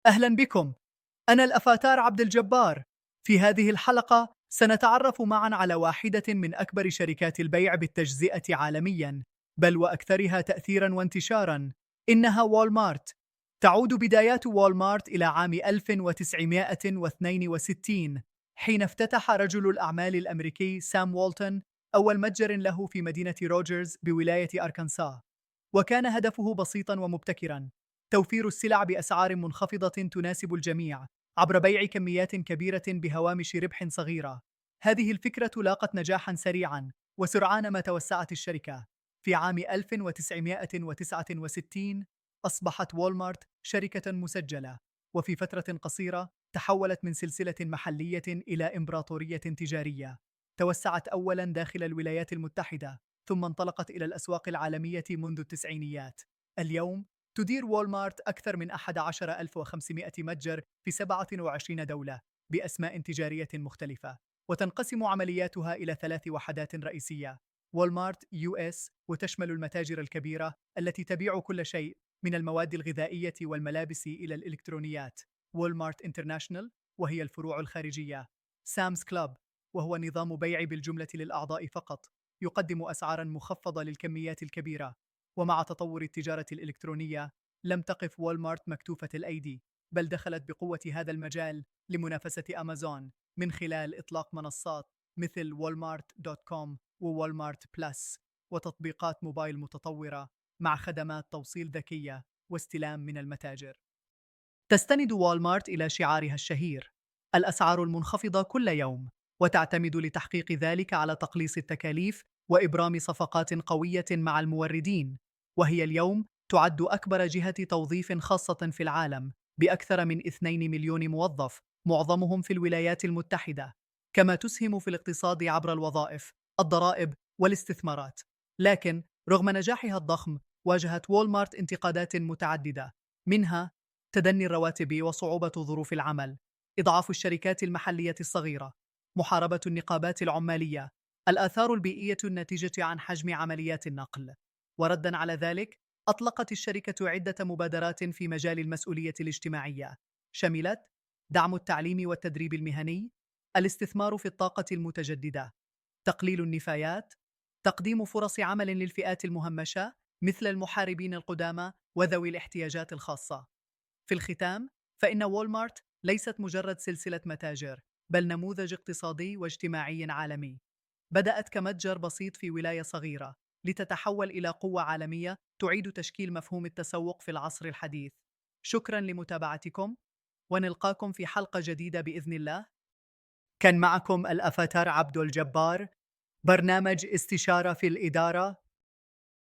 أهلا بكم. أنا الأفاتار عبد الجبار. في هذه الحلقة سنتعرف معا على واحدة من أكبر شركات البيع بالتجزئة عالميا، بل وأكثرها تأثيرا وانتشارا. إنها والمارت. تعود بدايات والمارت إلى عام 1962، حين افتتح رجل الأعمال الأمريكي سام والتون أول متجر له في مدينة روجرز بولاية أركنسا. وكان هدفه بسيطا ومبتكرا: توفير السلع بأسعار منخفضة تناسب الجميع عبر بيع كميات كبيرة بهوامش ربح صغيرة. هذه الفكرة لاقت نجاحا سريعا، وسرعان ما توسعت الشركة. في عام 1969 أصبحت والمارت شركة مسجلة، وفي فترة قصيرة تحولت من سلسلة محلية إلى إمبراطورية تجارية. توسعت أولا داخل الولايات المتحدة، ثم انطلقت إلى الأسواق العالمية منذ التسعينيات. اليوم تدير والمارت أكثر من 11,500 متجر في 27 دولة بأسماء تجارية مختلفة، وتنقسم عملياتها إلى 3 وحدات رئيسية: والمارت يو اس، وتشمل المتاجر الكبيرة التي تبيع كل شيء من المواد الغذائية والملابس إلى الإلكترونيات. والمارت انترناشنال، وهي الفروع الخارجية. سامز كلاب، وهو نظام بيع بالجملة للأعضاء فقط، يقدم أسعاراً مخفضة للكميات الكبيرة. ومع تطور التجارة الإلكترونية، لم تقف والمارت مكتوفة الأيدي، بل دخلت بقوة هذا المجال لمنافسة أمازون من خلال إطلاق منصات مثل والمارت دوت كوم ووالمارت بلس، وتطبيقات موبايل متطورة مع خدمات توصيل ذكية واستلام من المتاجر. تستند والمارت إلى شعارها الشهير: الأسعار المنخفضة كل يوم، وتعتمد لتحقيق ذلك على تقليص التكاليف وإبرام صفقات قوية مع الموردين. وهي اليوم تعد أكبر جهة توظيف خاصة في العالم، بأكثر من 2 مليون موظف، معظمهم في الولايات المتحدة. كما تسهم في الاقتصاد عبر الوظائف، الضرائب والاستثمارات. لكن رغم نجاحها الضخم، واجهت والمارت انتقادات متعددة، منها تدني الرواتب وصعوبة ظروف العمل، إضعاف الشركات المحلية الصغيرة، محاربة النقابات العمالية، الآثار البيئية الناتجة عن حجم عمليات النقل. وردًا على ذلك، أطلقت الشركة عدة مبادرات في مجال المسؤولية الاجتماعية، شملت دعم التعليم والتدريب المهني، الاستثمار في الطاقة المتجددة، تقليل النفايات، تقديم فرص عمل للفئات المهمشة مثل المحاربين القدامى وذوي الاحتياجات الخاصة. في الختام، فإن وولمارت ليست مجرد سلسلة متاجر، بل نموذج اقتصادي واجتماعي عالمي. بدأت كمتجر بسيط في ولاية صغيرة، لتتحول إلى قوة عالمية تعيد تشكيل مفهوم التسوق في العصر الحديث. شكراً لمتابعتكم، ونلقاكم في حلقة جديدة بإذن الله. كان معكم الأفاتار عبد الجبار، برنامج استشارة في الإدارة.